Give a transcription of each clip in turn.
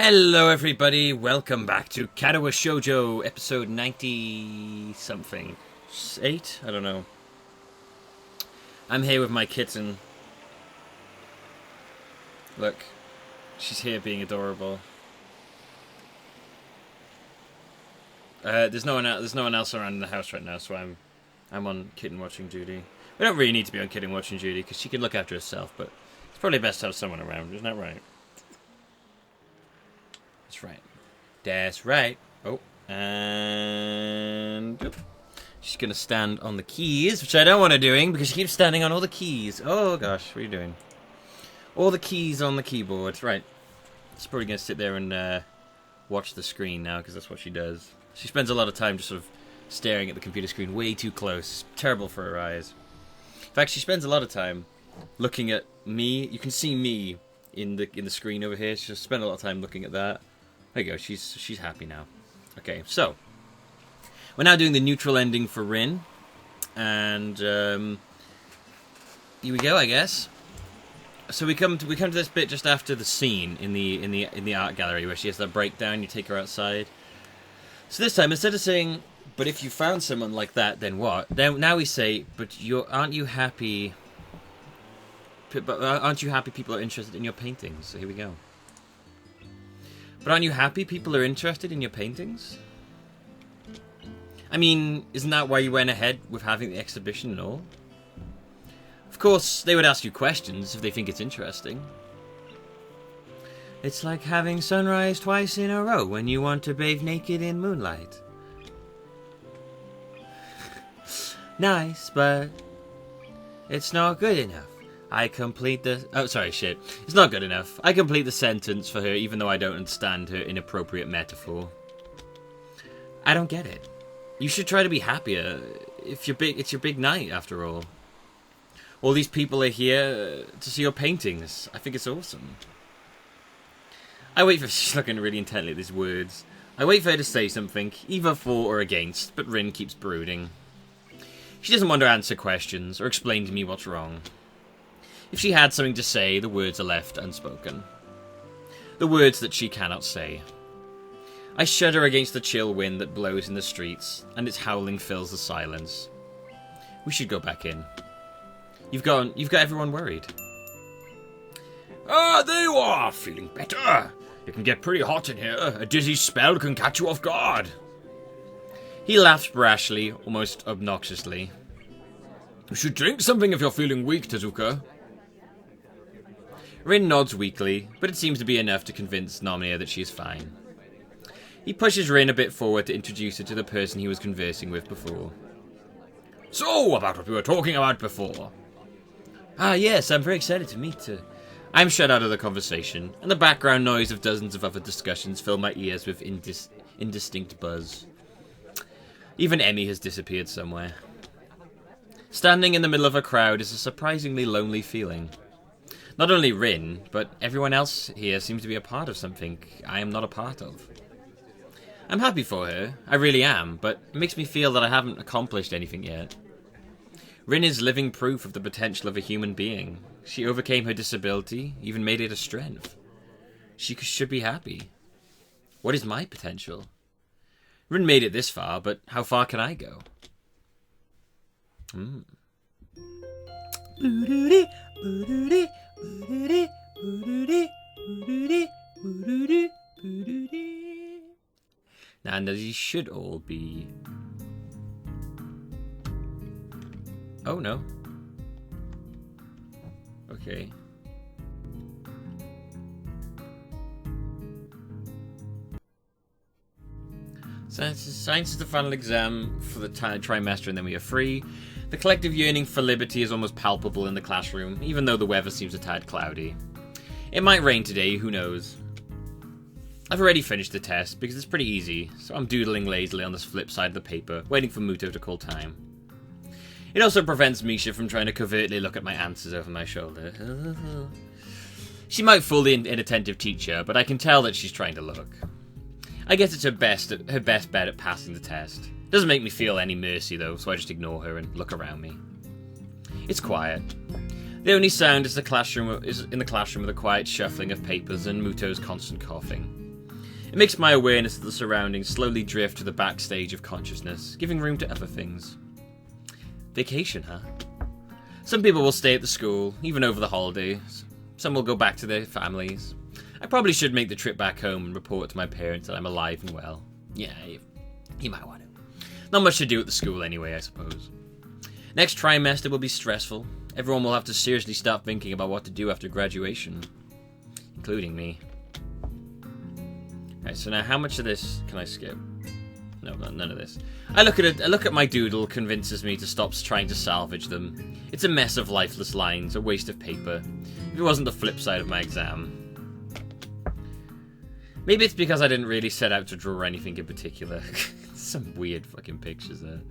Hello everybody, welcome back to Katawa Shoujo, episode 90-something. 8? I don't know. I'm here with my kitten. Look, she's here being adorable. There's no one else around in the house right now, so I'm on kitten watching duty. We don't really need to be on kitten watching duty, because she can look after herself, but it's probably best to have someone around, isn't that right? That's right. That's right. Oh, and she's gonna stand on the keys, which I don't want her doing because she keeps standing on all the keys. Oh gosh, what are you doing? All the keys on the keyboard. Right. She's probably gonna sit there and watch the screen now because that's what she does. She spends a lot of time just sort of staring at the computer screen way too close. Terrible for her eyes. In fact, she spends a lot of time looking at me. You can see me in the screen over here. She'll spend a lot of time looking at that. There you go, she's happy now. Okay, so we're now doing the neutral ending for Rin, and here we go, I guess. So we come to this bit just after the scene in the art gallery where she has that breakdown. You take her outside. So this time, instead of saying, "But if you found someone like that, then what?" Now we say, "But aren't you happy? But aren't you happy people are interested in your paintings?" So here we go. But aren't you happy people are interested in your paintings? I mean, isn't that why you went ahead with having the exhibition and all? Of course, they would ask you questions if they think it's interesting. It's like having sunrise twice in a row when you want to bathe naked in moonlight. Nice, but it's not good enough. It's not good enough. I complete the sentence for her even though I don't understand her inappropriate metaphor. I don't get it. You should try to be happier. It's your big night, after all. All these people are here to see your paintings. I think it's awesome. She's looking really intently at these words. I wait for her to say something, either for or against, but Rin keeps brooding. She doesn't want to answer questions or explain to me what's wrong. If she had something to say, the words are left unspoken. The words that she cannot say. I shudder against the chill wind that blows in the streets, and its howling fills the silence. We should go back in. You've got everyone worried. Ah, there you are, feeling better. It can get pretty hot in here. A dizzy spell can catch you off guard. He laughs brashly, almost obnoxiously. You should drink something if you're feeling weak, Tezuka. Rin nods weakly, but it seems to be enough to convince Nomiya that she is fine. He pushes Rin a bit forward to introduce her to the person he was conversing with before. So, about what we were talking about before. Ah, yes, I'm very excited to meet her. I'm shut out of the conversation, and the background noise of dozens of other discussions fill my ears with indistinct buzz. Even Emmy has disappeared somewhere. Standing in the middle of a crowd is a surprisingly lonely feeling. Not only Rin, but everyone else here seems to be a part of something I am not a part of. I'm happy for her, I really am, but it makes me feel that I haven't accomplished anything yet. Rin is living proof of the potential of a human being. She overcame her disability, even made it a strength. She should be happy. What is my potential? Rin made it this far, but how far can I go? Now these should all be... Oh no. Okay. Science is the final exam for the trimester and then we are free. The collective yearning for liberty is almost palpable in the classroom, even though the weather seems a tad cloudy. It might rain today, who knows. I've already finished the test, because it's pretty easy, so I'm doodling lazily on this flip side of the paper, waiting for Muto to call time. It also prevents Misha from trying to covertly look at my answers over my shoulder. She might fool the inattentive teacher, but I can tell that she's trying to look. I guess it's her best bet at passing the test. Doesn't make me feel any mercy though, so I just ignore her and look around me. It's quiet. The only sound is in the classroom with a quiet shuffling of papers and Muto's constant coughing. It makes my awareness of the surroundings slowly drift to the backstage of consciousness, giving room to other things. Vacation, huh? Some people will stay at the school, even over the holidays. Some will go back to their families. I probably should make the trip back home and report to my parents that I'm alive and well. Yeah, you might want to. Not much to do at the school anyway, I suppose. Next trimester will be stressful. Everyone will have to seriously start thinking about what to do after graduation. Including me. Alright, so now how much of this can I skip? No, none of this. I look at my doodle, convinces me to stop trying to salvage them. It's a mess of lifeless lines, a waste of paper. If it wasn't the flip side of my exam. Maybe it's because I didn't really set out to draw anything in particular. Some weird fucking pictures there.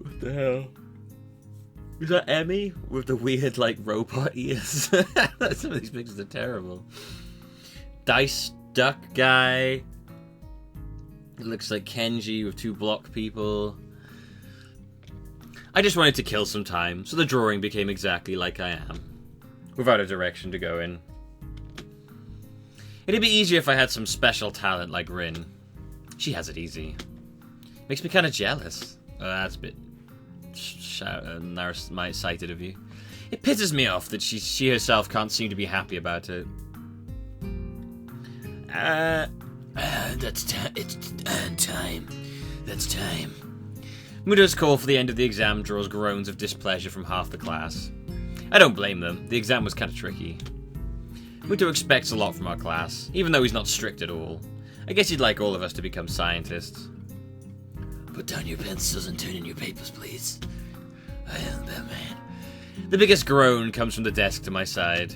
What the hell? Is that Emmy with the weird, like, robot ears? Some of these pictures are terrible. Dice duck guy. It looks like Kenji with 2 block people. I just wanted to kill some time, so the drawing became exactly like I am. Without a direction to go in. It'd be easier if I had some special talent like Rin. She has it easy. Makes me kind of jealous. That's a bit narrow-sighted of you. It pisses me off that she herself can't seem to be happy about it. That's time. That's time. Muto's call for the end of the exam draws groans of displeasure from half the class. I don't blame them. The exam was kind of tricky. Muto expects a lot from our class, even though he's not strict at all. I guess he'd like all of us to become scientists. Put down your pencils and turn in your papers, please. I am Batman. The biggest groan comes from the desk to my side.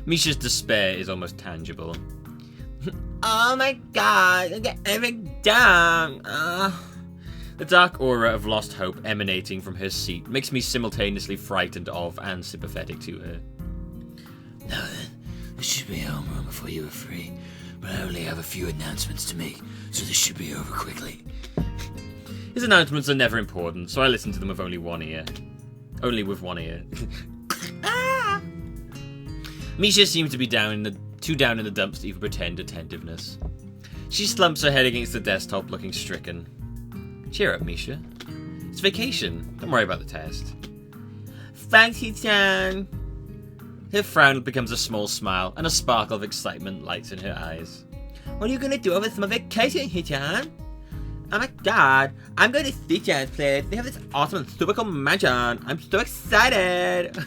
Misha's despair is almost tangible. Oh my god, I get everything done. The dark aura of lost hope emanating from her seat makes me simultaneously frightened of and sympathetic to her. Now then, this should be homeroom before you are free, but I only have a few announcements to make, so this should be over quickly. His announcements are never important, so I listen to them with only one ear. Only with one ear. Misha seems to be too down in the dumps to even pretend attentiveness. She slumps her head against the desktop, looking stricken. Cheer up, Misha. It's vacation. Don't worry about the test. Thanks, Hichan. Her frown becomes a small smile, and a sparkle of excitement lights in her eyes. What are you going to do over summer vacation, Hichan? Oh my god, I'm going to Hichan's place. They have this awesome and super cool mansion. I'm so excited.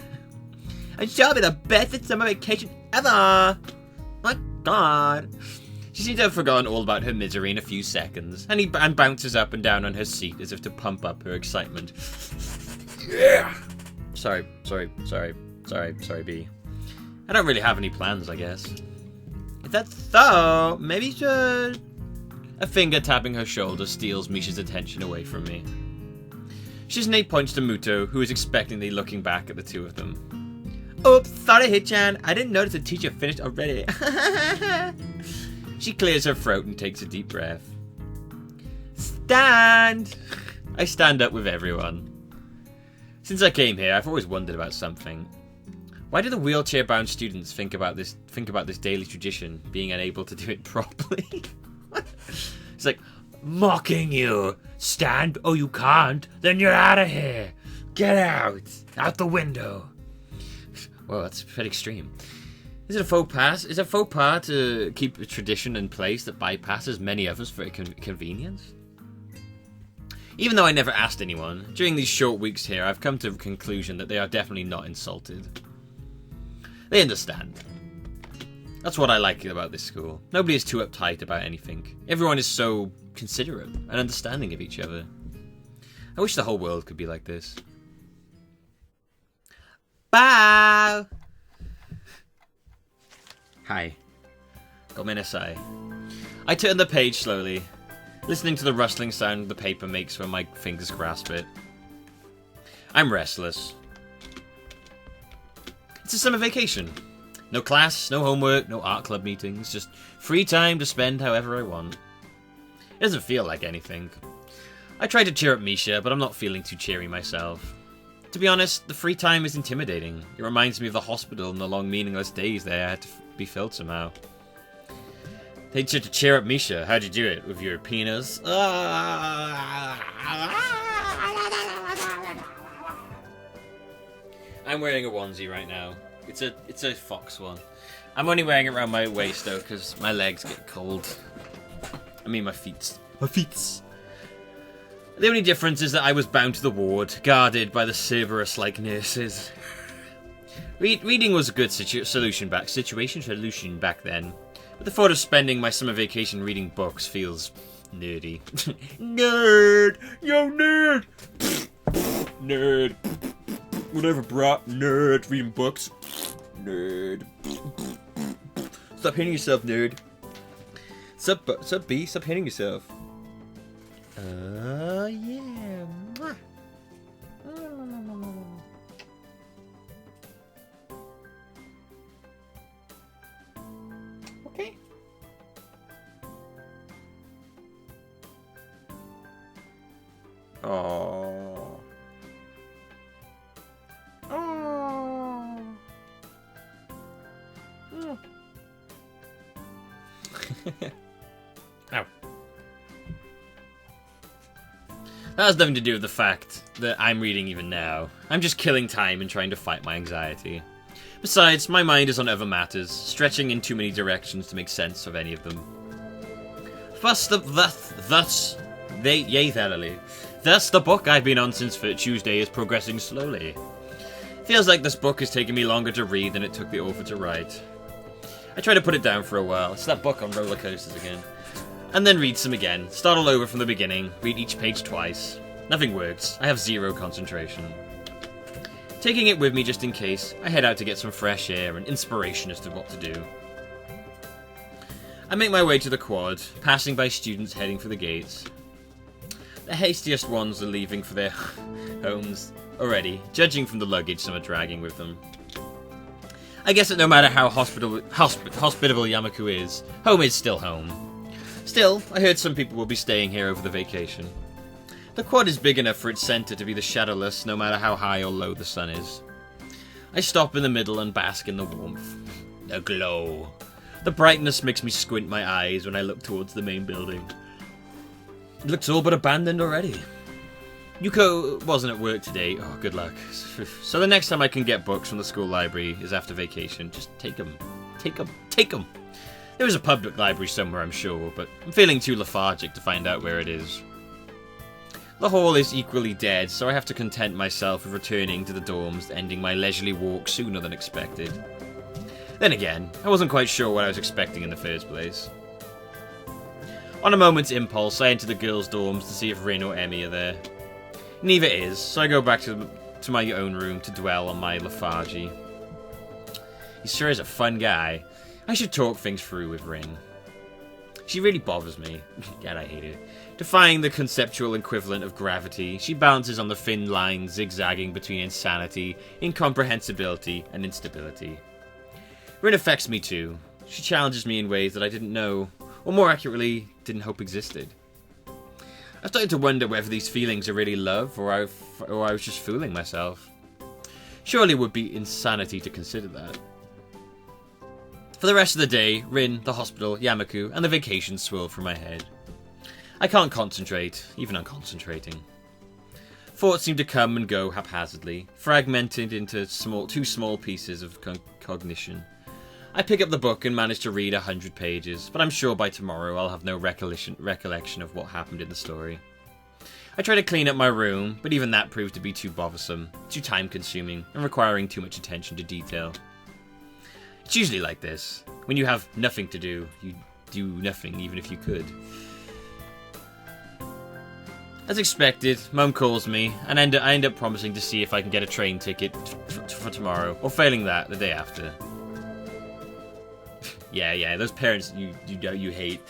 I'm sure it'll be the best summer vacation ever. Oh my god. She seems to have forgotten all about her misery in a few seconds, and bounces up and down on her seat as if to pump up her excitement. Yeah. Sorry, B. I don't really have any plans, I guess. If that's so, maybe you should... A finger tapping her shoulder steals Misha's attention away from me. Shizune points to Muto, who is expectantly looking back at the two of them. Oops, sorry Hichan, I didn't notice the teacher finished already. She clears her throat and takes a deep breath. Stand! I stand up with everyone. Since I came here, I've always wondered about something. Why do the wheelchair-bound students think about this daily tradition, being unable to do it properly? It's like, mocking you. Stand? Oh, you can't? Then you're out of here. Get out. Out the window. Well, that's pretty extreme. Is it a faux pas? Is it a faux pas to keep a tradition in place that bypasses many others for convenience? Even though I never asked anyone, during these short weeks here, I've come to the conclusion that they are definitely not insulted. They understand. That's what I like about this school. Nobody is too uptight about anything. Everyone is so considerate and understanding of each other. I wish the whole world could be like this. Bye! Hi. Gomenasai. I turn the page slowly, listening to the rustling sound the paper makes when my fingers grasp it. I'm restless. It's a summer vacation. No class, no homework, no art club meetings, just free time to spend however I want. It doesn't feel like anything. I try to cheer up Misha, but I'm not feeling too cheery myself. To be honest, the free time is intimidating. It reminds me of the hospital and the long meaningless days there had to be filled somehow. Teacher to cheer up Misha. How'd you do it? With your penis? I'm wearing a onesie right now. It's a fox one. I'm only wearing it around my waist though, because my legs get cold. I mean my feet. My feet. The only difference is that I was bound to the ward, guarded by the Cerberus-like nurses. Reading was a good situation back then. But the thought of spending my summer vacation reading books feels nerdy. Nerd! Yo, nerd! Nerd. Whatever, brah. Nerd. Reading books. Nerd. Stop hitting yourself, nerd. Sup, B? Stop hitting yourself. Yeah. Okay. Oh. Oh. Ow. That has nothing to do with the fact that I'm reading even now. I'm just killing time and trying to fight my anxiety. Besides, my mind is on other matters, stretching in too many directions to make sense of any of them. Thus the book I've been on since Tuesday is progressing slowly. Feels like this book is taking me longer to read than it took the author to write. I try to put it down for a while. It's that book on roller coasters again. And then read some again. Start all over from the beginning. Read each page twice. Nothing works. I have zero concentration. Taking it with me just in case, I head out to get some fresh air and inspiration as to what to do. I make my way to the quad, passing by students heading for the gates. The hastiest ones are leaving for their homes already, judging from the luggage some are dragging with them. I guess that no matter how hospitable Yamaku is, home is still home. Still, I heard some people will be staying here over the vacation. The quad is big enough for its centre to be the shadowless no matter how high or low the sun is. I stop in the middle and bask in the warmth. The glow. The brightness makes me squint my eyes when I look towards the main building. It looks all but abandoned already. Yuko wasn't at work today. Oh, good luck. So the next time I can get books from the school library is after vacation. Just take them. Take them. Take them. There is a public library somewhere, I'm sure, but I'm feeling too lethargic to find out where it is. The hall is equally dead, so I have to content myself with returning to the dorms, ending my leisurely walk sooner than expected. Then again, I wasn't quite sure what I was expecting in the first place. On a moment's impulse, I enter the girls' dorms to see if Rin or Emmy are there. Neither is, so I go back to my own room to dwell on my lethargy. He sure is a fun guy. I should talk things through with Rin. She really bothers me. God, I hate her. Defying the conceptual equivalent of gravity, she balances on the thin line zigzagging between insanity, incomprehensibility, and instability. Rin affects me too. She challenges me in ways that I didn't know, or more accurately, didn't hope existed. I've started to wonder whether these feelings are really love, or I was just fooling myself. Surely it would be insanity to consider that. For the rest of the day, Rin, the hospital, Yamaku, and the vacation swirl through my head. I can't concentrate, even on concentrating. Thoughts seem to come and go haphazardly, fragmented into two small pieces of cognition. I pick up the book and manage to read 100 pages, but I'm sure by tomorrow I'll have no recollection of what happened in the story. I try to clean up my room, but even that proved to be too bothersome, too time-consuming, and requiring too much attention to detail. It's usually like this. When you have nothing to do, you do nothing even if you could. As expected, Mum calls me, and I end up promising to see if I can get a train ticket for tomorrow, or failing that, the day after. Yeah, those parents you hate.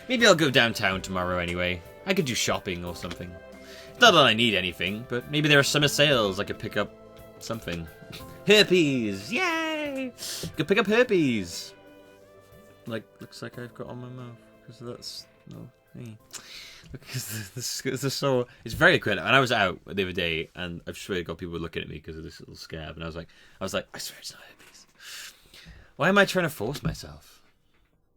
Maybe I'll go downtown tomorrow anyway. I could do shopping or something. It's not that I need anything, but maybe there are summer sales I could pick up something. Herpes! Yay! Could pick up herpes! Looks like I've got on my mouth, because that's... no, hey. Because the saw is very quick. And I was out the other day, and I swear to God, people were looking at me because of this little scab, and I was like, I swear it's not herpes. Why am I trying to force myself?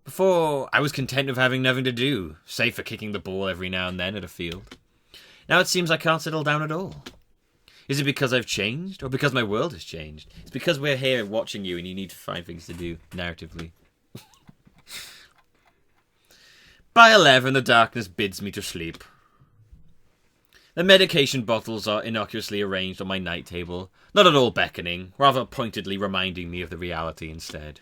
Before, I was content with having nothing to do, save for kicking the ball every now and then at a field. Now it seems I can't settle down at all. Is it because I've changed, or because my world has changed? It's because we're here watching you, and you need to find things to do narratively. By 11, the darkness bids me to sleep. The medication bottles are innocuously arranged on my night table, not at all beckoning, rather pointedly reminding me of the reality instead.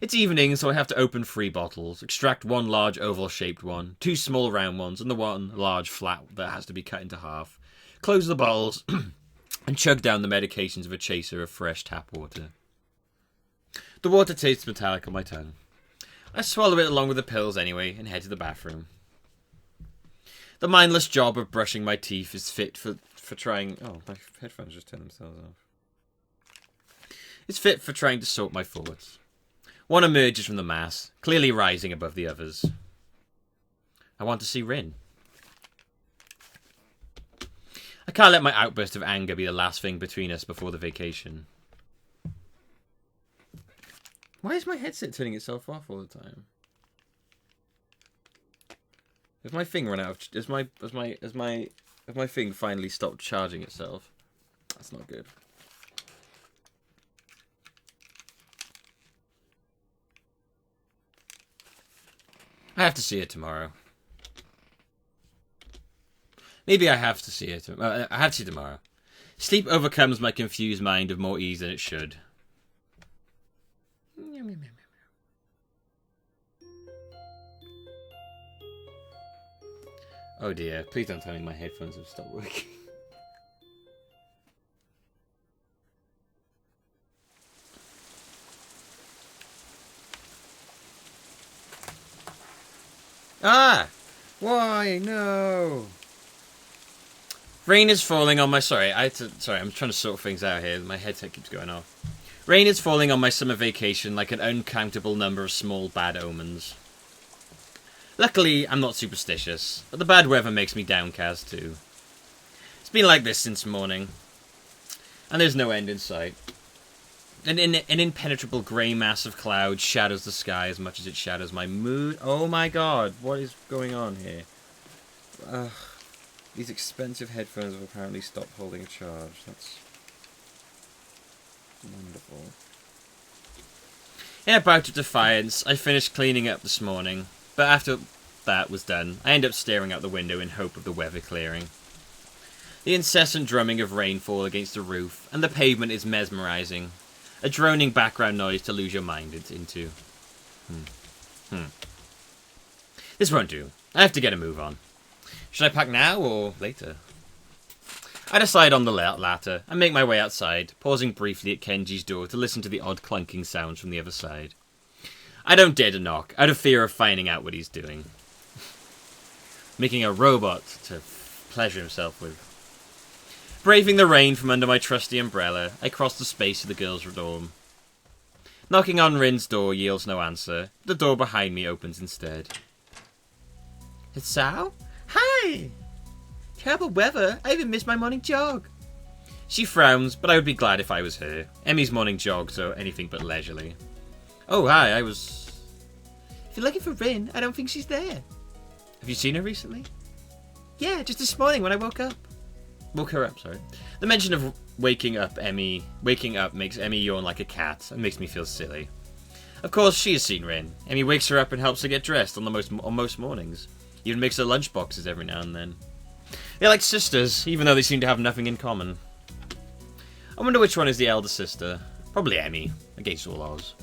It's evening, so I have to open 3 bottles, extract 1 large oval-shaped one, 2 small round ones, and the 1 large flat that has to be cut into half, close the bottles, and chug down the medications of a chaser of fresh tap water. The water tastes metallic on my tongue. I swallow it along with the pills anyway, and head to the bathroom. The mindless job of brushing my teeth is fit for trying... Oh, my headphones just turned themselves off. It's fit for trying to sort my thoughts. One emerges from the mass, clearly rising above the others. I want to see Rin. I can't let my outburst of anger be the last thing between us before the vacation. Why is my headset turning itself off all the time? Has my thing run out of... Has my thing finally stopped charging itself? That's not good. I have to see it tomorrow. Maybe I have to see it. I have to see it tomorrow. Sleep overcomes my confused mind with more ease than it should. Oh dear, please don't tell me my headphones have stopped working. Ah! Why? No! Rain is falling on my... Sorry, I'm trying to sort things out here. My headset keeps going off. Rain is falling on my summer vacation like an uncountable number of small bad omens. Luckily, I'm not superstitious, but the bad weather makes me downcast too. It's been like this since morning, and there's no end in sight. An impenetrable grey mass of clouds shadows the sky as much as it shadows my mood. Oh my god, what is going on here? These expensive headphones have apparently stopped holding a charge. That's wonderful. In a bout of defiance, I finished cleaning up this morning, but after that was done, I end up staring out the window in hope of the weather clearing. The incessant drumming of rainfall against the roof, and the pavement is mesmerising. A droning background noise to lose your mind into. This won't do. I have to get a move on. Should I pack now or later? I decide on the latter and make my way outside, pausing briefly at Kenji's door to listen to the odd clunking sounds from the other side. I don't dare to knock, out of fear of finding out what he's doing. Making a robot to pleasure himself with. Braving the rain from under my trusty umbrella, I cross the space to the girls' dorm. Knocking on Rin's door yields no answer. The door behind me opens instead. Hisao? Hi! Terrible weather. I even missed my morning jog. She frowns, but I would be glad if I was her. Emmy's morning jogs are anything but leisurely. Oh, hi, If you're looking for Rin, I don't think she's there. Have you seen her recently? Yeah, just this morning when I woke up. Woke her up, sorry. The mention of waking up makes Emmy yawn like a cat and makes me feel silly. Of course, she has seen Rin. Emmy wakes her up and helps her get dressed on most mornings. Even makes her lunchboxes every now and then. They're like sisters, even though they seem to have nothing in common. I wonder which one is the elder sister. Probably Emmy, against all odds.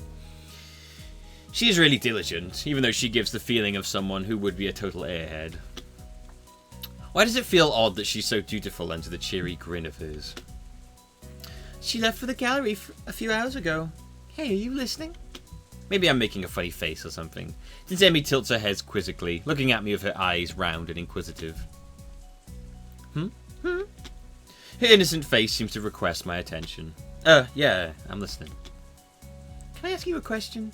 She is really diligent, even though she gives the feeling of someone who would be a total airhead. Why does it feel odd that she's so dutiful under the cheery grin of hers? She left for the gallery a few hours ago. Hey, are you listening? Maybe I'm making a funny face or something, since Emmy tilts her head quizzically, looking at me with her eyes round and inquisitive. Her innocent face seems to request my attention. Yeah, I'm listening. Can I ask you a question?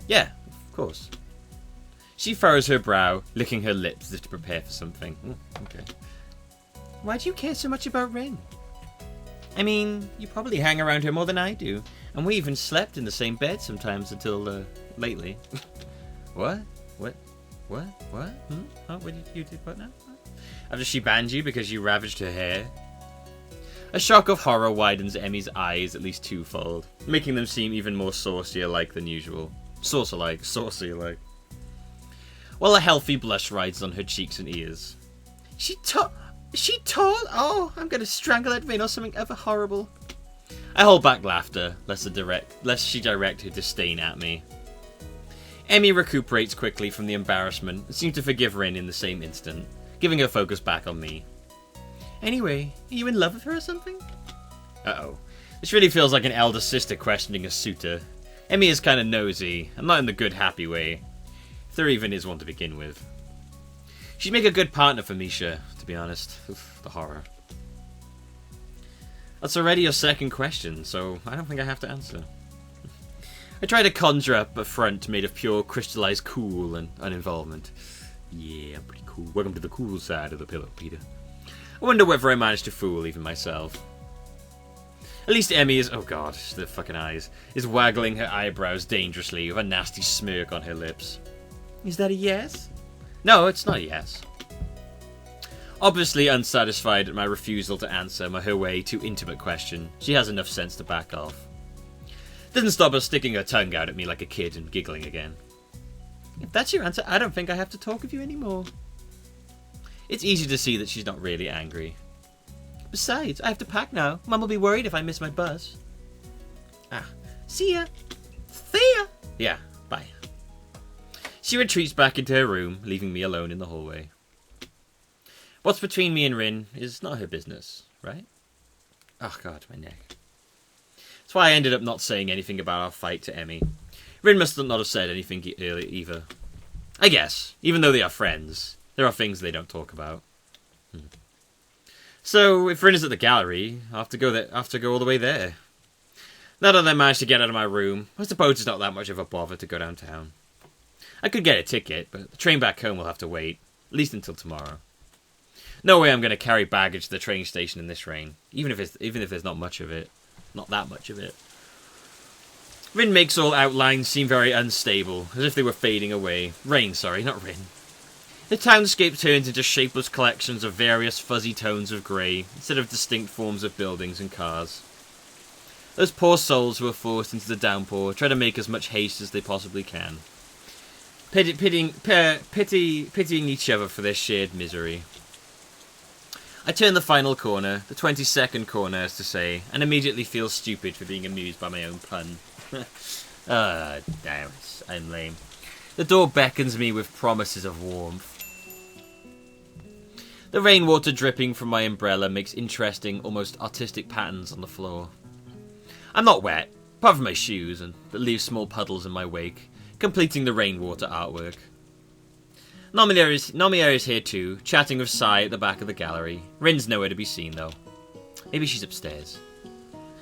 Yeah, of course. She furrows her brow, licking her lips as if to prepare for something. Okay. Why do you care so much about Rin? I mean, you probably hang around her more than I do. And we even slept in the same bed sometimes until, lately. What? What? Huh? What did you do? What now? What? After she banned you because you ravaged her hair? A shock of horror widens Emmy's eyes at least twofold, making them seem even more saucier-like than usual. Saucier-like. While a healthy blush rides on her cheeks and ears. She told... Oh, I'm gonna strangle that Rin or something ever horrible. I hold back laughter, lest she direct her disdain at me. Emmy recuperates quickly from the embarrassment and seems to forgive Rin in the same instant, giving her focus back on me. Anyway, are you in love with her or something? Uh-oh. This really feels like an elder sister questioning a suitor. Emmy is kind of nosy, and not in the good, happy way. If there even is one to begin with. She'd make a good partner for Misha, to be honest. Oof, the horror. That's already your second question, so I don't think I have to answer. I try to conjure up a front made of pure crystallized cool and uninvolvement. Yeah, I'm pretty cool. Welcome to the cool side of the pillow, Peter. I wonder whether I managed to fool even myself. At least Emmy is... Oh god, the fucking eyes. Is waggling her eyebrows dangerously with a nasty smirk on her lips. Is that a yes? No, it's not a yes. Obviously unsatisfied at my refusal to answer her way too intimate question, she has enough sense to back off. Doesn't stop her sticking her tongue out at me like a kid and giggling again. If that's your answer, I don't think I have to talk with you anymore. It's easy to see that she's not really angry. Besides, I have to pack now. Mum will be worried if I miss my bus. See ya. See ya. Yeah, bye. She retreats back into her room, leaving me alone in the hallway. What's between me and Rin is not her business, right? Oh god, my neck. That's why I ended up not saying anything about our fight to Emmy. Rin must not have said anything earlier either. I guess, even though they are friends, there are things they don't talk about. So, if Rin is at the gallery, I'll have to go all the way there. Now that I managed to get out of my room, I suppose it's not that much of a bother to go downtown. I could get a ticket, but the train back home will have to wait, at least until tomorrow. No way I'm going to carry baggage to the train station in this rain, even if there's not much of it. Not that much of it. Rin makes all outlines seem very unstable, as if they were fading away. Rain, sorry, not Rin. The townscape turns into shapeless collections of various fuzzy tones of grey, instead of distinct forms of buildings and cars. Those poor souls who are forced into the downpour try to make as much haste as they possibly can, pitying each other for their shared misery. I turn the final corner, the 22nd corner as to say, and immediately feel stupid for being amused by my own pun. Damn it, I'm lame. The door beckons me with promises of warmth. The rainwater dripping from my umbrella makes interesting, almost artistic patterns on the floor. I'm not wet, apart from my shoes, and that leaves small puddles in my wake, completing the rainwater artwork. Nomiya is here too, chatting with Sai at the back of the gallery. Rin's nowhere to be seen, though. Maybe she's upstairs.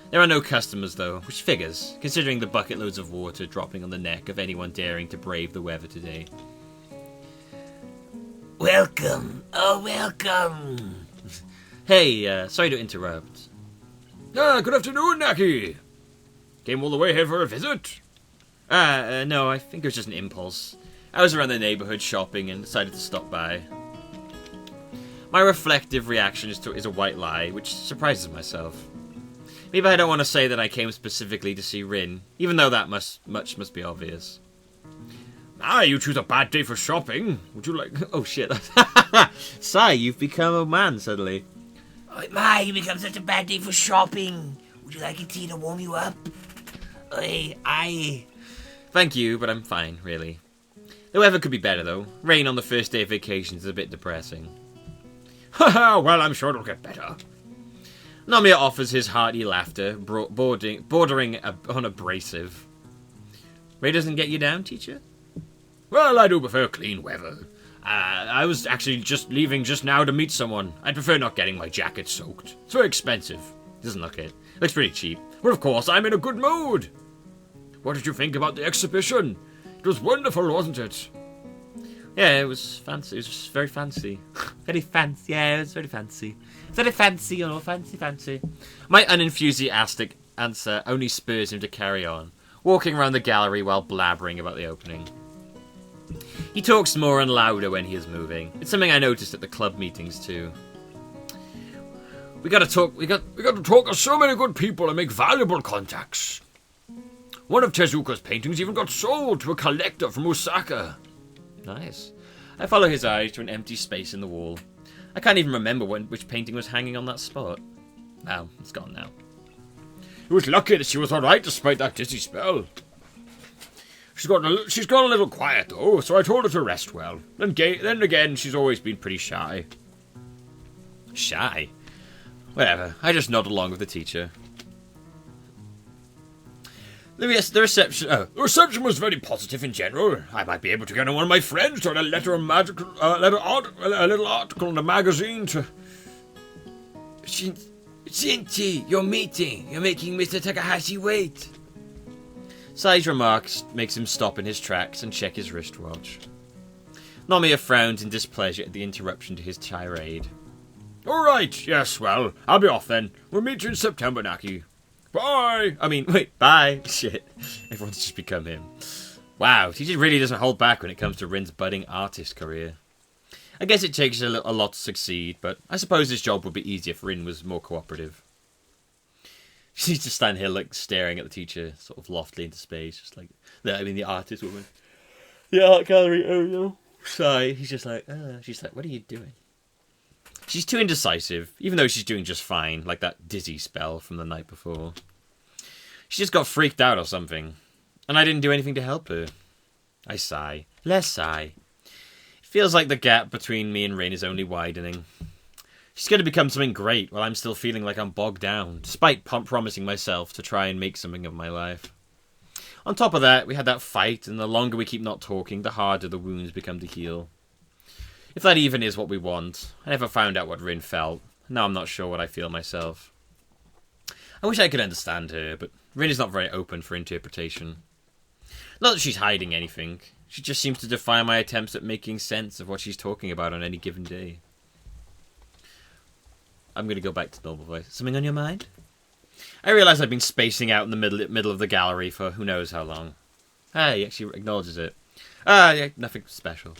There are no customers, though, which figures, considering the bucket loads of water dropping on the neck of anyone daring to brave the weather today. Welcome! Oh, welcome! Hey, sorry to interrupt. Good afternoon, Naki! Came all the way here for a visit? No, I think it was just an impulse. I was around the neighbourhood shopping and decided to stop by. My reflective reaction is a white lie, which surprises myself. Maybe I don't want to say that I came specifically to see Rin, even though that much must be obvious. You choose a bad day for shopping. Would you like... Oh, shit. Sai, you've become a man suddenly. Oh, my, you become such a bad day for shopping. Would you like a tea to warm you up? Thank you, but I'm fine, really. The weather could be better, though. Rain on the first day of vacation is a bit depressing. Haha, well, I'm sure it'll get better. Nomiya offers his hearty laughter, bordering on abrasive. Ray doesn't get you down, teacher? Well, I do prefer clean weather. I was actually just leaving just now to meet someone. I'd prefer not getting my jacket soaked. It's very expensive. Doesn't look it. Looks pretty cheap. Well, of course, I'm in a good mood. What did you think about the exhibition? It was wonderful, wasn't it? Yeah, it was fancy. It was just very fancy. Very fancy. Yeah, it was very fancy. Very fancy, you know, fancy. My unenthusiastic answer only spurs him to carry on, walking around the gallery while blabbering about the opening. He talks more and louder when he is moving. It's something I noticed at the club meetings too. We gotta talk to so many good people and make valuable contacts. One of Tezuka's paintings even got sold to a collector from Osaka. Nice. I follow his eyes to an empty space in the wall. I can't even remember which painting was hanging on that spot. Oh, it's gone now. It was lucky that she was alright despite that dizzy spell. She's got a little quiet though, so I told her to rest well. Then again, she's always been pretty shy. Shy? Whatever, I just nod along with the teacher. The reception was very positive in general. I might be able to get one of my friends to write a little article in a magazine to... Shinji, you're making Mr. Takahashi wait. Sai's remarks makes him stop in his tracks and check his wristwatch. Nomiya frowns in displeasure at the interruption to his tirade. Alright, yes, well, I'll be off then. We'll meet you in September, Naki. Bye! Bye. Shit. Everyone's just become him. Wow, he just really doesn't hold back when it comes to Rin's budding artist career. I guess it takes a lot to succeed, but I suppose this job would be easier if Rin was more cooperative. She's just standing here, like, staring at the teacher, sort of loftily into space, just like, the artist woman. The art gallery owner. Sai, he's just like, she's like, what are you doing? She's too indecisive, even though she's doing just fine, like that dizzy spell from the night before. She just got freaked out or something, and I didn't do anything to help her. I sigh. Less sigh. It feels like the gap between me and Rin is only widening. She's going to become something great while I'm still feeling like I'm bogged down, despite promising myself to try and make something of my life. On top of that, we had that fight, and the longer we keep not talking, the harder the wounds become to heal. If that even is what we want. I never found out what Rin felt. Now I'm not sure what I feel myself. I wish I could understand her, but Rin is not very open for interpretation. Not that she's hiding anything. She just seems to defy my attempts at making sense of what she's talking about on any given day. I'm going to go back to normal voice. Something on your mind? I realise I've been spacing out in the middle of the gallery for who knows how long. He actually acknowledges it. Yeah, nothing special.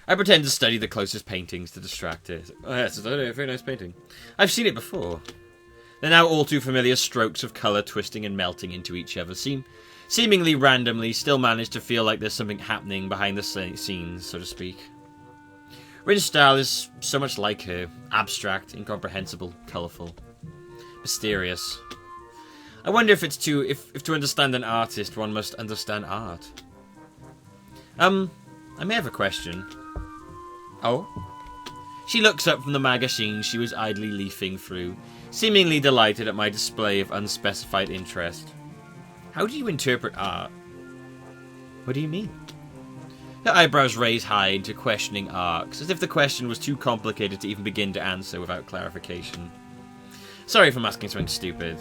I pretend to study the closest paintings to distract her. Oh, yes, it's a very nice painting. I've seen it before. They're now all too familiar strokes of colour twisting and melting into each other. Seemingly randomly, still manage to feel like there's something happening behind the scenes, so to speak. Rin's style is so much like her. Abstract, incomprehensible, colourful. Mysterious. I wonder if it's if to understand an artist, one must understand art. I may have a question. Oh? She looks up from the magazine she was idly leafing through, seemingly delighted at my display of unspecified interest. How do you interpret art? What do you mean? Her eyebrows raise high into questioning arcs, as if the question was too complicated to even begin to answer without clarification. Sorry if I'm asking something stupid.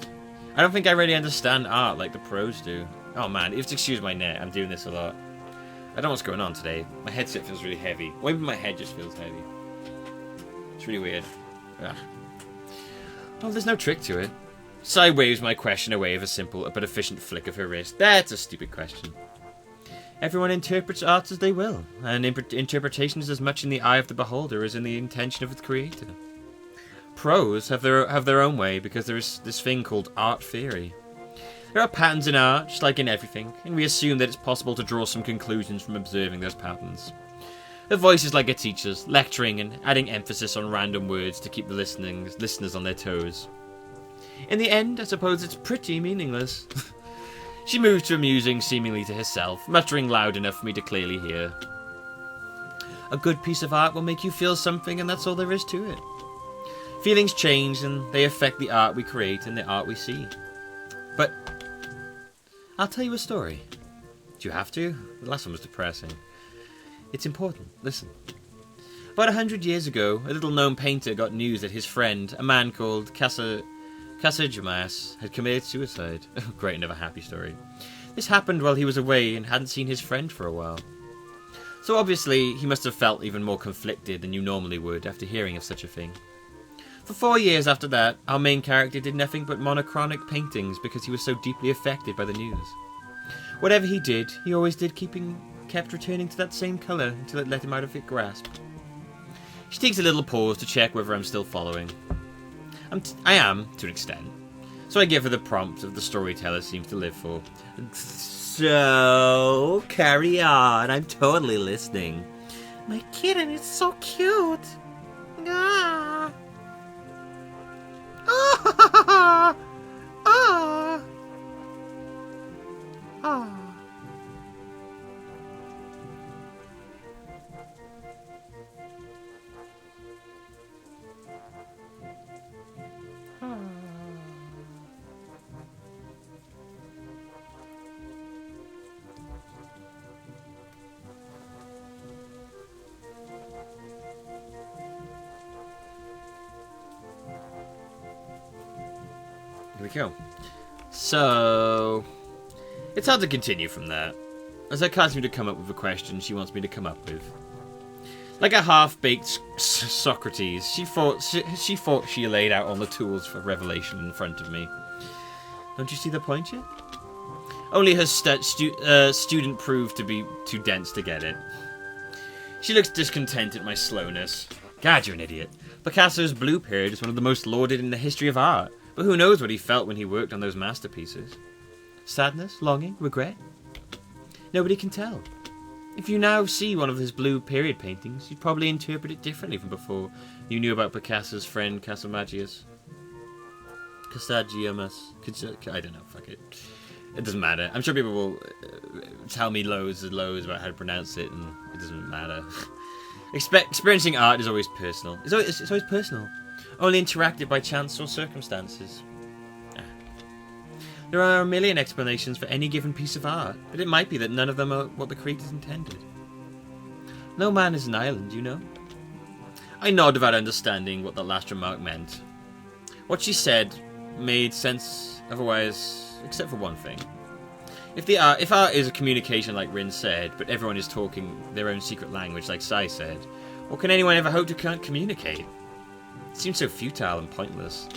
I don't think I really understand art like the pros do. Oh man, you have to excuse my net, I'm doing this a lot. I don't know what's going on today. My headset feels really heavy. Or maybe my head just feels heavy. It's really weird. Ugh. Oh, there's no trick to it. Sai waves my question away with a simple but efficient flick of her wrist. That's a stupid question. Everyone interprets art as they will, and interpretation is as much in the eye of the beholder as in the intention of its creator. Pros have their own way because there is this thing called art theory. There are patterns in art, just like in everything, and we assume that it's possible to draw some conclusions from observing those patterns. Her voice is like a teacher's, lecturing and adding emphasis on random words to keep the listeners on their toes. In the end, I suppose it's pretty meaningless. She moves to a musing seemingly to herself, muttering loud enough for me to clearly hear. A good piece of art will make you feel something, and that's all there is to it. Feelings change, and they affect the art we create and the art we see. But I'll tell you a story. Do you have to? The last one was depressing. It's important. Listen. About 100 years ago, a little-known painter got news that his friend, a man called Kasajimas, had committed suicide. Great, another happy story. This happened while he was away and hadn't seen his friend for a while. So obviously, he must have felt even more conflicted than you normally would after hearing of such a thing. For 4 years after that, our main character did nothing but monochronic paintings because he was so deeply affected by the news. Whatever he did, he always kept returning to that same colour until it let him out of his grasp. She takes a little pause to check whether I'm still following. I am, to an extent. So I give her the prompt that the storyteller seems to live for. So, carry on. I'm totally listening. My kitten is so cute. Ah. Ah. Ah. Ah. Here we go. So, it's hard to continue from that, as I can't seem to come up with a question she wants me to come up with. Like a half-baked Socrates, she thought she laid out all the tools for revelation in front of me. Don't you see the point yet? Only her student proved to be too dense to get it. She looks discontent at my slowness. God, you're an idiot. Picasso's Blue Period is one of the most lauded in the history of art, but who knows what he felt when he worked on those masterpieces? Sadness? Longing? Regret? Nobody can tell. If you now see one of his Blue Period paintings, you'd probably interpret it differently from before you knew about Picasso's friend Casamagius. I don't know, fuck it. It doesn't matter. I'm sure people will tell me loads and loads about how to pronounce it, and it doesn't matter. Experiencing art is always personal. It's always personal. Only interacted by chance or circumstances. There are a million explanations for any given piece of art, but it might be that none of them are what the creators intended. No man is an island, you know. I nod without understanding what that last remark meant. What she said made sense otherwise, except for one thing. If art is a communication like Rin said, but everyone is talking their own secret language like Sai said, what can anyone ever hope to communicate? It seems so futile and pointless.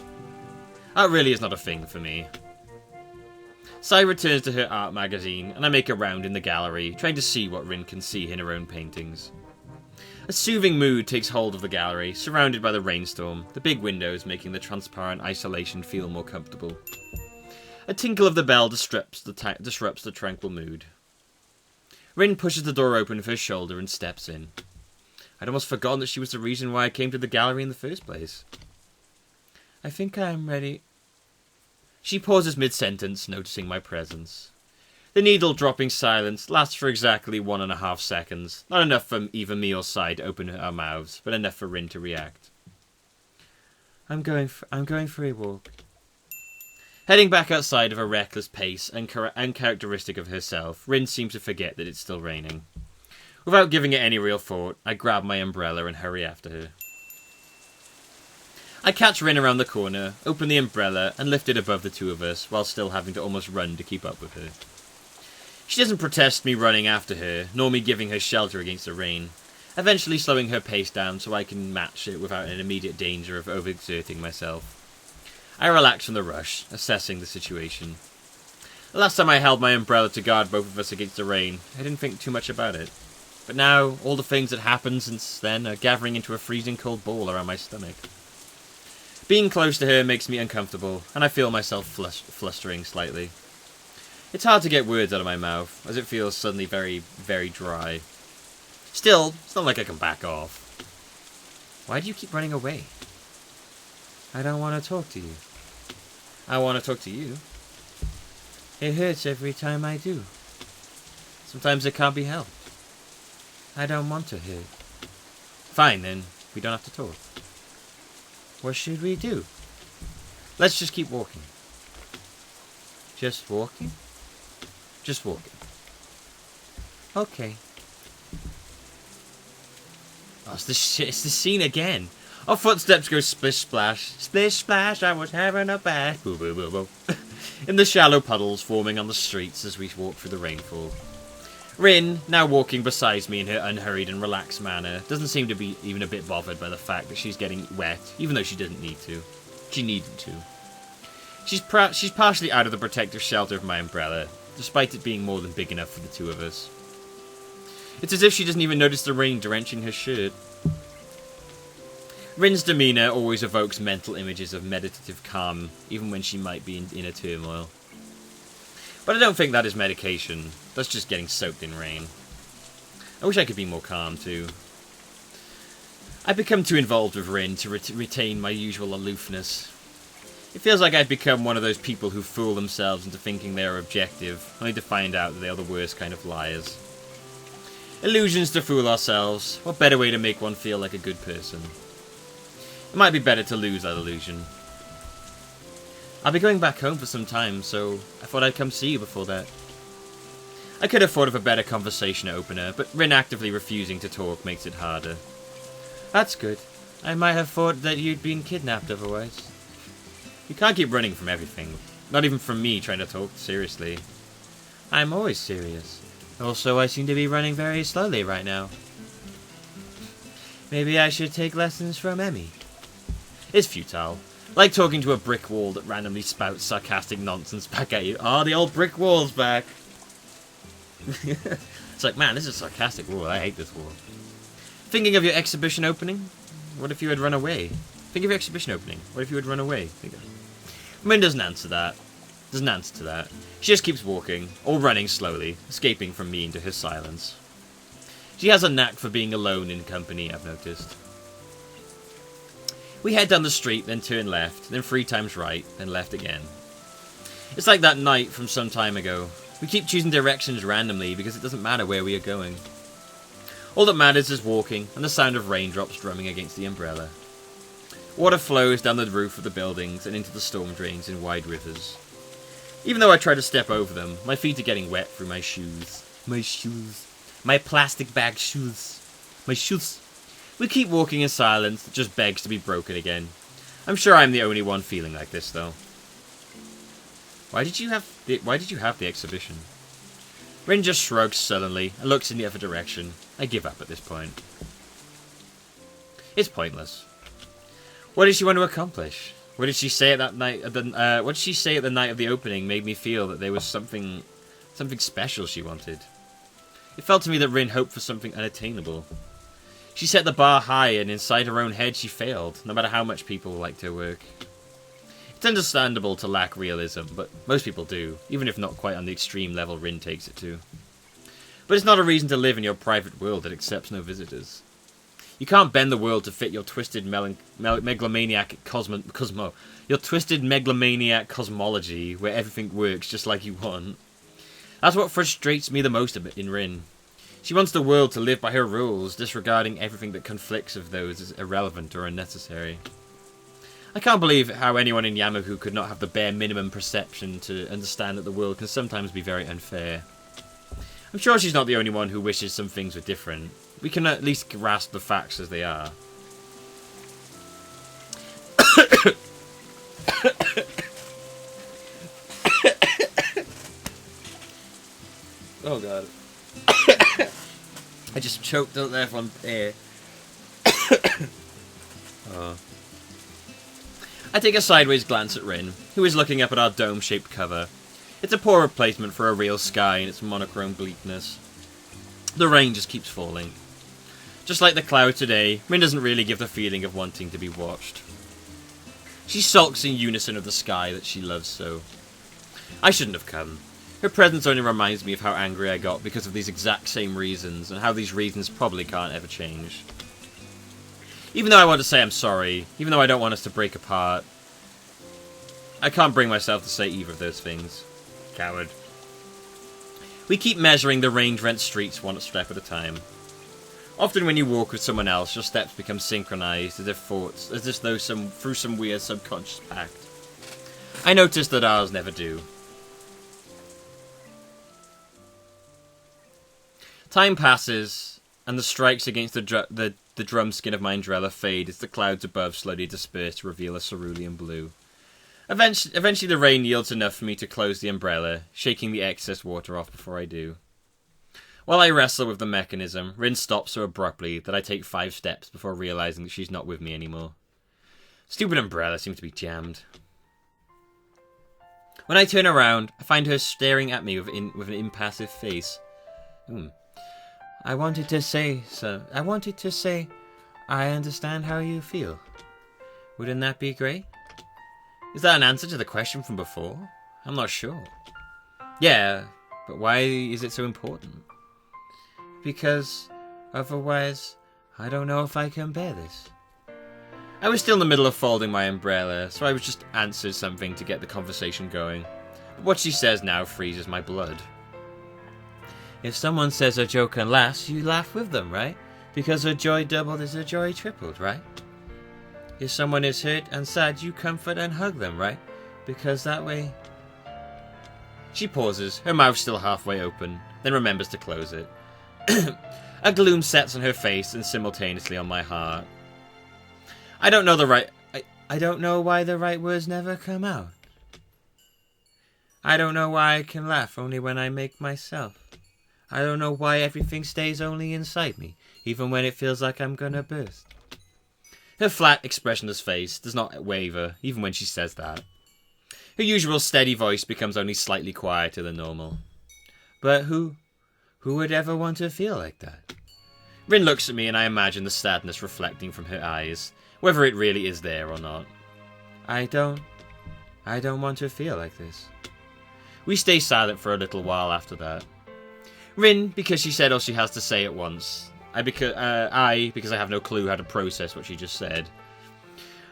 Art really is not a thing for me. Sai returns to her art magazine, and I make a round in the gallery, trying to see what Rin can see in her own paintings. A soothing mood takes hold of the gallery, surrounded by the rainstorm, the big windows making the transparent isolation feel more comfortable. A tinkle of the bell disrupts the tranquil mood. Rin pushes the door open with her shoulder and steps in. I'd almost forgotten that she was the reason why I came to the gallery in the first place. I think I am ready. She pauses mid-sentence, noticing my presence. The needle-dropping silence lasts for exactly 1.5 seconds, not enough for either me or Sai to open our mouths, but enough for Rin to react. I'm going for a walk. Heading back outside at a reckless pace, uncharacteristic of herself, Rin seems to forget that it's still raining. Without giving it any real thought, I grab my umbrella and hurry after her. I catch Rin around the corner, open the umbrella, and lift it above the two of us, while still having to almost run to keep up with her. She doesn't protest me running after her, nor me giving her shelter against the rain, eventually slowing her pace down so I can match it without an immediate danger of overexerting myself. I relax from the rush, assessing the situation. The last time I held my umbrella to guard both of us against the rain, I didn't think too much about it. But now, all the things that happened since then are gathering into a freezing cold ball around my stomach. Being close to her makes me uncomfortable, and I feel myself flustering slightly. It's hard to get words out of my mouth, as it feels suddenly very, very dry. Still, it's not like I can back off. Why do you keep running away? I don't want to talk to you. I want to talk to you. It hurts every time I do. Sometimes it can't be helped. I don't want to hurt. Fine, then. We don't have to talk. What should we do? Let's just keep walking. Just walking? Just walking. Okay. Oh, it's the scene again. Our footsteps go splish splash. Splish splash, I was having a bath. Boo boo boo boo. In the shallow puddles forming on the streets as we walk through the rainfall. Rin, now walking beside me in her unhurried and relaxed manner, doesn't seem to be even a bit bothered by the fact that she's getting wet, even though she didn't need to. She needed to. She's partially out of the protective shelter of my umbrella, despite it being more than big enough for the two of us. It's as if she doesn't even notice the rain drenching her shirt. Rin's demeanour always evokes mental images of meditative calm, even when she might be in inner turmoil. But I don't think that is medication. That's just getting soaked in rain. I wish I could be more calm, too. I've become too involved with Rin to retain my usual aloofness. It feels like I've become one of those people who fool themselves into thinking they are objective, only to find out that they are the worst kind of liars. Illusions to fool ourselves. What better way to make one feel like a good person? It might be better to lose that illusion. I'll be going back home for some time, so I thought I'd come see you before that. I could have thought of a better conversation opener, but Rin actively refusing to talk makes it harder. That's good. I might have thought that you'd been kidnapped otherwise. You can't keep running from everything. Not even from me trying to talk seriously. I'm always serious. Also, I seem to be running very slowly right now. Maybe I should take lessons from Emmy. It's futile. Like talking to a brick wall that randomly spouts sarcastic nonsense back at you. Ah, the old brick wall's back. It's like, man, this is a sarcastic wall. I hate this wall. Thinking of your exhibition opening? What if you had run away? Think of your exhibition opening. What if you had run away? Min doesn't answer that. Doesn't answer to that. She just keeps walking, or running slowly, escaping from me into her silence. She has a knack for being alone in company, I've noticed. We head down the street, then turn left, then 3 times right, then left again. It's like that night from some time ago. We keep choosing directions randomly because it doesn't matter where we are going. All that matters is walking and the sound of raindrops drumming against the umbrella. Water flows down the roof of the buildings and into the storm drains in wide rivers. Even though I try to step over them, my feet are getting wet through my shoes. My shoes. My plastic bag shoes. My shoes. We keep walking in silence that just begs to be broken again. I'm sure I'm the only one feeling like this, though. Why did you have the exhibition? Rin just shrugs sullenly and looks in the other direction. I give up at this point. It's pointless. What did she want to accomplish? What did she say at that night? What did she say at the night of the opening? Made me feel that there was something special she wanted. It felt to me that Rin hoped for something unattainable. She set the bar high, and inside her own head, she failed. No matter how much people liked her work. It's understandable to lack realism, but most people do, even if not quite on the extreme level Rin takes it to. But it's not a reason to live in your private world that accepts no visitors. You can't bend the world to fit your twisted megalomaniac your twisted megalomaniac cosmology, where everything works just like you want. That's what frustrates me the most in Rin. She wants the world to live by her rules, disregarding everything that conflicts with those as irrelevant or unnecessary. I can't believe how anyone in Yamaku could not have the bare minimum perception to understand that the world can sometimes be very unfair. I'm sure she's not the only one who wishes some things were different. We can at least grasp the facts as they are. Oh god. I just choked out there on air. Oh. I take a sideways glance at Rin, who is looking up at our dome-shaped cover. It's a poor replacement for a real sky in its monochrome bleakness. The rain just keeps falling. Just like the cloud today, Rin doesn't really give the feeling of wanting to be watched. She sulks in unison of the sky that she loves so. I shouldn't have come. Her presence only reminds me of how angry I got because of these exact same reasons, and how these reasons probably can't ever change. Even though I want to say I'm sorry, even though I don't want us to break apart, I can't bring myself to say either of those things. Coward. We keep measuring the rain-drenched streets one step at a time. Often when you walk with someone else, your steps become synchronized, as if through some weird subconscious pact. I notice that ours never do. Time passes, and the strikes against the drum skin of my umbrella fade as the clouds above slowly disperse to reveal a cerulean blue. Eventually the rain yields enough for me to close the umbrella, shaking the excess water off before I do. While I wrestle with the mechanism, Rin stops so abruptly that I take 5 steps before realizing that she's not with me anymore. Stupid umbrella seems to be jammed. When I turn around, I find her staring at me with an impassive face. I wanted to say, I understand how you feel. Wouldn't that be great? Is that an answer to the question from before? I'm not sure. Yeah, but why is it so important? Because otherwise, I don't know if I can bear this. I was still in the middle of folding my umbrella, so I was just answered something to get the conversation going. But what she says now freezes my blood. If someone says a joke and laughs, you laugh with them, right? Because a joy doubled is a joy tripled, right? If someone is hurt and sad, you comfort and hug them, right? Because that way... She pauses, her mouth still halfway open, then remembers to close it. A gloom sets on her face and simultaneously on my heart. I don't know why the right words never come out. I don't know why I can laugh only when I make myself. I don't know why everything stays only inside me, even when it feels like I'm gonna burst. Her flat, expressionless face does not waver, even when she says that. Her usual steady voice becomes only slightly quieter than normal. But who would ever want to feel like that? Rin looks at me and I imagine the sadness reflecting from her eyes, whether it really is there or not. I don't want to feel like this. We stay silent for a little while after that. Rin, because she said all she has to say at once. Because I have no clue how to process what she just said.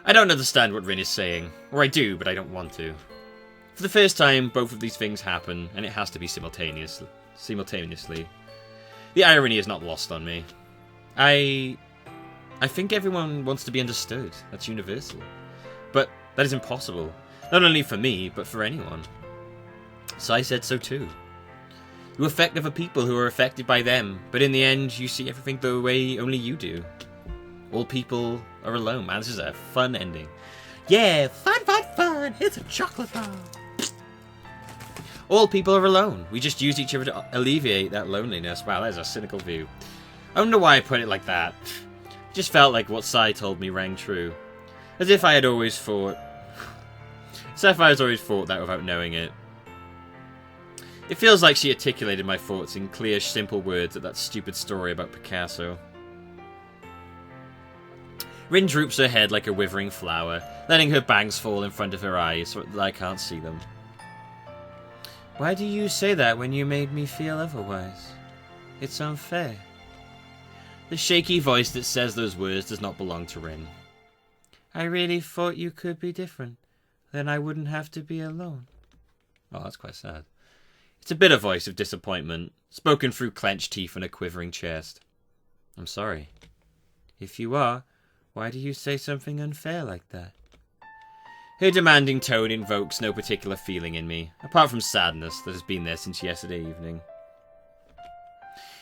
I don't understand what Rin is saying. Or I do, but I don't want to. For the first time, both of these things happen, and it has to be simultaneously. The irony is not lost on me. I think everyone wants to be understood. That's universal. But that is impossible. Not only for me, but for anyone. So I said so too. You affect other people who are affected by them, but in the end, you see everything the way only you do. All people are alone. Man, this is a fun ending. Yeah, fun! It's a chocolate bar! All people are alone. We just use each other to alleviate that loneliness. Wow, that is a cynical view. I don't know why I put it like that. It just felt like what Sai told me rang true. As if I had always thought... that without knowing it. It feels like she articulated my thoughts in clear, simple words at that stupid story about Picasso. Rin droops her head like a withering flower, letting her bangs fall in front of her eyes so that I can't see them. Why do you say that when you made me feel otherwise? It's unfair. The shaky voice that says those words does not belong to Rin. I really thought you could be different. Then I wouldn't have to be alone. Oh, that's quite sad. It's a bitter voice of disappointment, spoken through clenched teeth and a quivering chest. I'm sorry. If you are, why do you say something unfair like that? Her demanding tone invokes no particular feeling in me, apart from sadness that has been there since yesterday evening.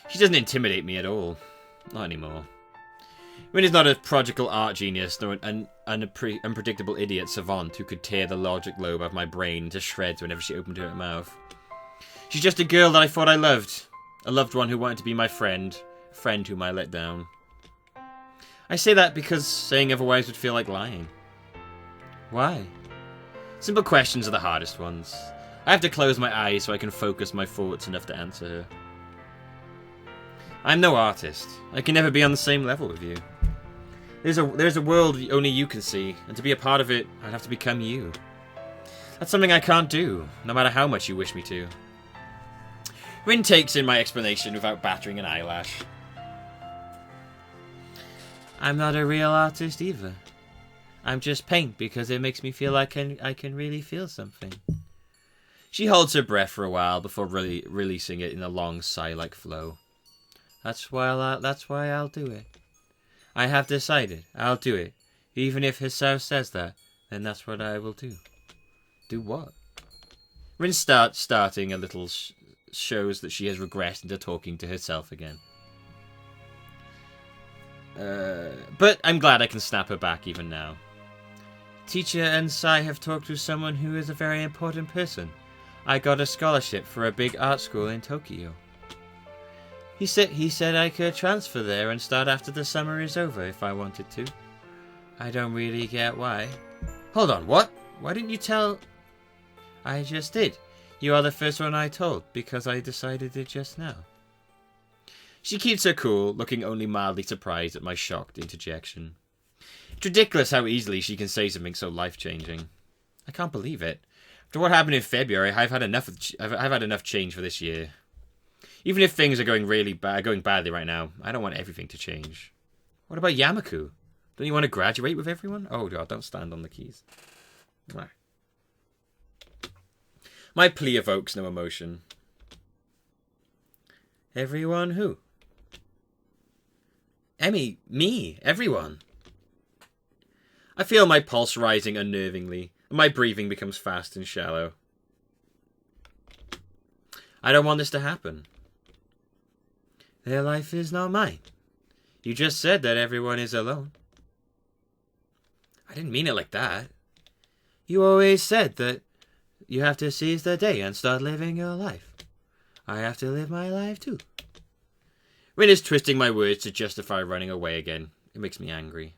She doesn't intimidate me at all. Not anymore. Rin is not a prodigal art genius, nor an unpredictable idiot savant who could tear the logic lobe out of my brain to shreds whenever she opened her mouth. She's just a girl that I thought I loved. A loved one who wanted to be my friend. A friend whom I let down. I say that because saying otherwise would feel like lying. Why? Simple questions are the hardest ones. I have to close my eyes so I can focus my thoughts enough to answer her. I'm no artist. I can never be on the same level with you. There's a world only you can see, and to be a part of it, I'd have to become you. That's something I can't do, no matter how much you wish me to. Rin takes in my explanation without battering an eyelash. I'm not a real artist either. I'm just paint because it makes me feel like I can really feel something. She holds her breath for a while before releasing it in a long sigh-like flow. That's why I'll do it. I have decided. I'll do it. Even if Hisao says that, then that's what I will do. Do what? Rin starting a little shows that she has regressed into talking to herself again. But I'm glad I can snap her back even now. Teacher and Sai have talked to someone who is a very important person. I got a scholarship for a big art school in Tokyo. He said I could transfer there and start after the summer is over if I wanted to. I don't really get why. Hold on, what? Why didn't you tell... I just did. You are the first one I told, because I decided it just now. She keeps her cool, looking only mildly surprised at my shocked interjection. It's ridiculous how easily she can say something so life-changing. I can't believe it. After what happened in February, I've had enough change for this year. Even if things are going badly right now, I don't want everything to change. What about Yamaku? Don't you want to graduate with everyone? Oh god, don't stand on the keys. My plea evokes no emotion. Everyone who? Emmy, me, everyone. I feel my pulse rising unnervingly, and my breathing becomes fast and shallow. I don't want this to happen. Their life is not mine. You just said that everyone is alone. I didn't mean it like that. You always said that you have to seize the day and start living your life. I have to live my life too. Rin is twisting my words to justify running away again. It makes me angry.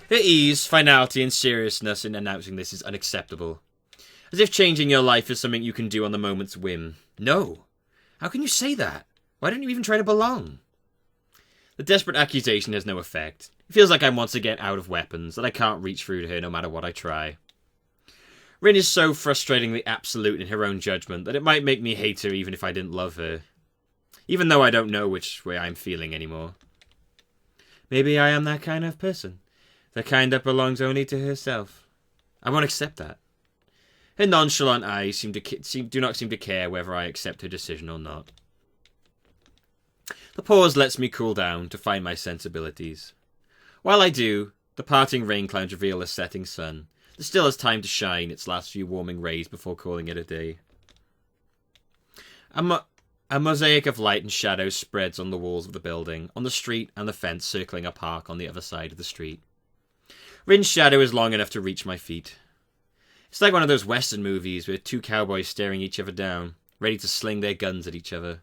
Her ease, finality, and seriousness in announcing this is unacceptable. As if changing your life is something you can do on the moment's whim. No. How can you say that? Why don't you even try to belong? The desperate accusation has no effect. It feels like I'm once again out of weapons, that I can't reach through to her no matter what I try. Rin is so frustratingly absolute in her own judgment that it might make me hate her even if I didn't love her. Even though I don't know which way I'm feeling anymore. Maybe I am that kind of person. The kind that belongs only to herself. I won't accept that. Her nonchalant eyes do not seem to care whether I accept her decision or not. The pause lets me cool down to find my sensibilities. While I do, the parting rain clouds reveal a setting sun that still has time to shine its last few warming rays before calling it a day. A mosaic of light and shadow spreads on the walls of the building, on the street and the fence circling a park on the other side of the street. Rin's shadow is long enough to reach my feet. It's like one of those western movies with two cowboys staring each other down, ready to sling their guns at each other.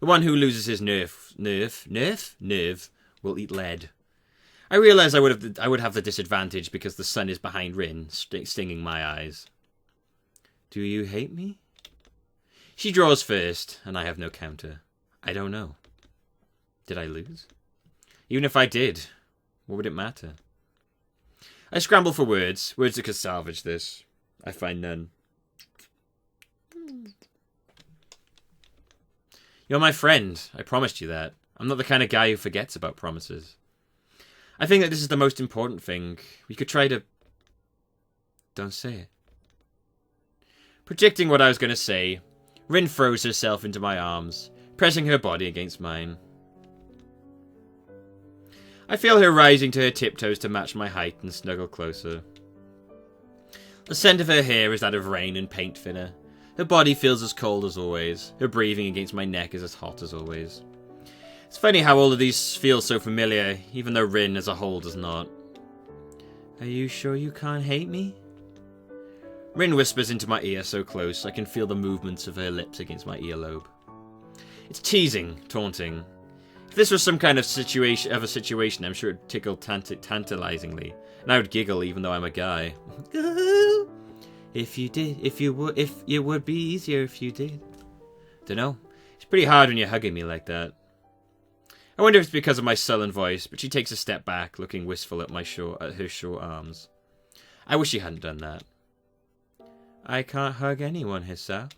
The one who loses his nerve will eat lead. I realize I would have the disadvantage because the sun is behind Rin, stinging my eyes. Do you hate me? She draws first, and I have no counter. I don't know. Did I lose? Even if I did, what would it matter? I scramble for words that could salvage this. I find none. You're my friend. I promised you that. I'm not the kind of guy who forgets about promises. I think that this is the most important thing. We could try to... Don't say it. Predicting what I was going to say, Rin throws herself into my arms, pressing her body against mine. I feel her rising to her tiptoes to match my height and snuggle closer. The scent of her hair is that of rain and paint thinner. Her body feels as cold as always. Her breathing against my neck is as hot as always. It's funny how all of these feel so familiar, even though Rin as a whole does not. Are you sure you can't hate me? Rin whispers into my ear so close I can feel the movements of her lips against my earlobe. It's teasing, taunting. If this was some kind of situation, I'm sure it'd tickle tantalizingly, and I would giggle even though I'm a guy. It would be easier if you did. Dunno. It's pretty hard when you're hugging me like that. I wonder if it's because of my sullen voice, but she takes a step back, looking wistful at her short arms. I wish she hadn't done that. I can't hug anyone, Hisao.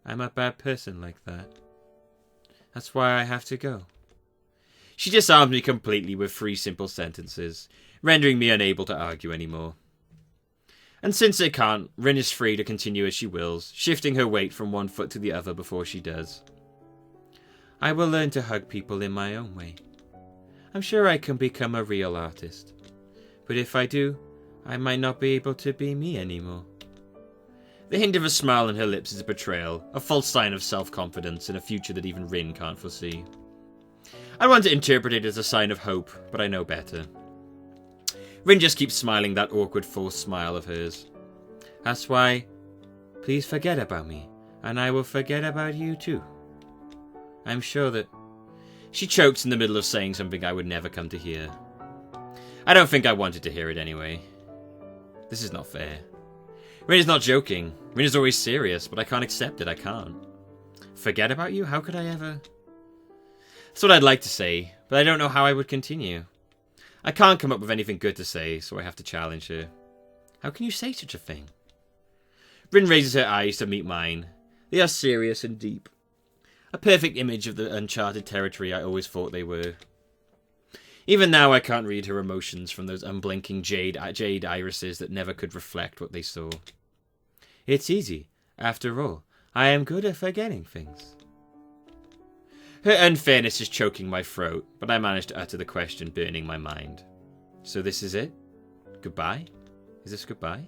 I'm a bad person like that. That's why I have to go. She disarms me completely with 3 simple sentences, rendering me unable to argue anymore. And since it can't, Rin is free to continue as she wills, shifting her weight from one foot to the other before she does. I will learn to hug people in my own way. I'm sure I can become a real artist. But if I do, I might not be able to be me anymore. The hint of a smile on her lips is a betrayal, a false sign of self-confidence in a future that even Rin can't foresee. I want to interpret it as a sign of hope, but I know better. Rin just keeps smiling that awkward forced smile of hers. That's why, please forget about me, and I will forget about you too. I'm sure that... She choked in the middle of saying something I would never come to hear. I don't think I wanted to hear it anyway. This is not fair. Rin is not joking. Rin is always serious, but I can't accept it. I can't. Forget about you? How could I ever... That's what I'd like to say, but I don't know how I would continue. I can't come up with anything good to say, so I have to challenge her. How can you say such a thing? Rin raises her eyes to meet mine. They are serious and deep. A perfect image of the uncharted territory I always thought they were. Even now I can't read her emotions from those unblinking jade irises that never could reflect what they saw. It's easy. After all, I am good at forgetting things. Her unfairness is choking my throat, but I manage to utter the question burning my mind. So this is it? Goodbye? Is this goodbye?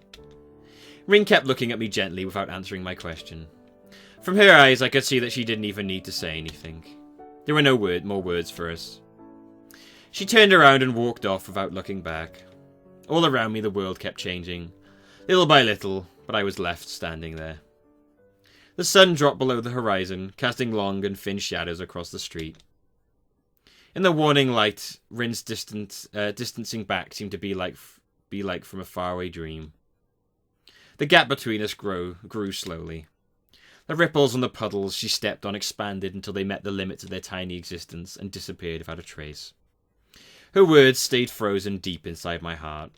Rin kept looking at me gently without answering my question. From her eyes I could see that she didn't even need to say anything. There were no more words for us. She turned around and walked off without looking back. All around me the world kept changing, little by little, but I was left standing there. The sun dropped below the horizon, casting long and thin shadows across the street. In the warning light, Rin's distancing back seemed to be like from a faraway dream. The gap between us grew slowly. The ripples on the puddles she stepped on expanded until they met the limits of their tiny existence and disappeared without a trace. Her words stayed frozen deep inside my heart.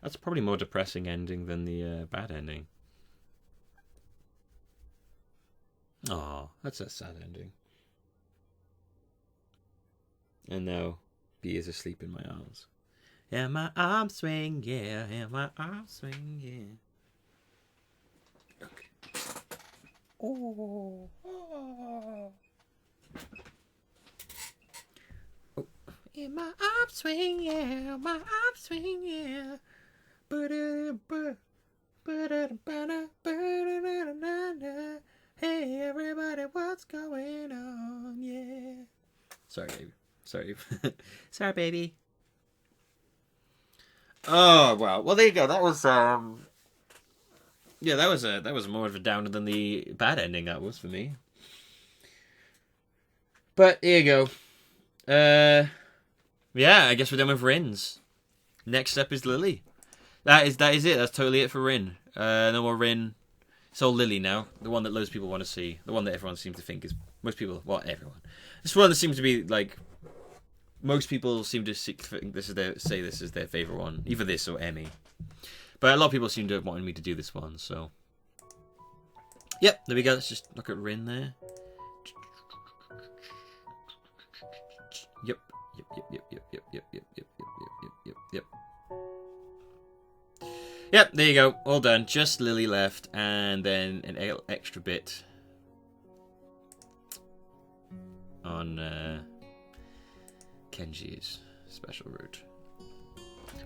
That's probably a more depressing ending than the bad ending. Aw, that's a sad ending. And now, B is asleep in my arms. And my arms swing, yeah, and my arms swing, yeah. Okay. Oh. In my arms swing, yeah, my arms swing, yeah. Hey, everybody, what's going on? Yeah. Sorry, baby. Sorry. Sorry, baby. Oh, wow. Well, there you go. That was, yeah, that was more of a downer than the bad ending that was for me. But, here you go. Yeah, I guess we're done with Rin's. Next up is Lily. That is it. That's totally it for Rin. No more Rin. It's all Lily now. The one that loads of people want to see. The one that everyone seems to think is... Most people... Well, everyone. This one that seems to be, like... Most people seem to think this is their favourite one. Either this or Emmy. But a lot of people seem to have wanted me to do this one, so... Yep, there we go. Let's just look at Rin there. Yep. Yep, there you go. All done. Just Lily left, and then an extra bit on Kenji's special route,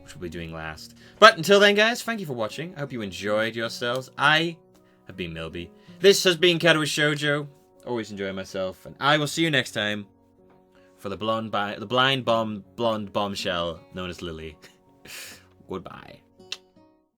which we'll be doing last. But until then, guys, thank you for watching. I hope you enjoyed yourselves. I have been Millbee. This has been Katawa Shoujo. Always enjoy myself, and I will see you next time for the blind blonde bombshell known as Lily. Goodbye.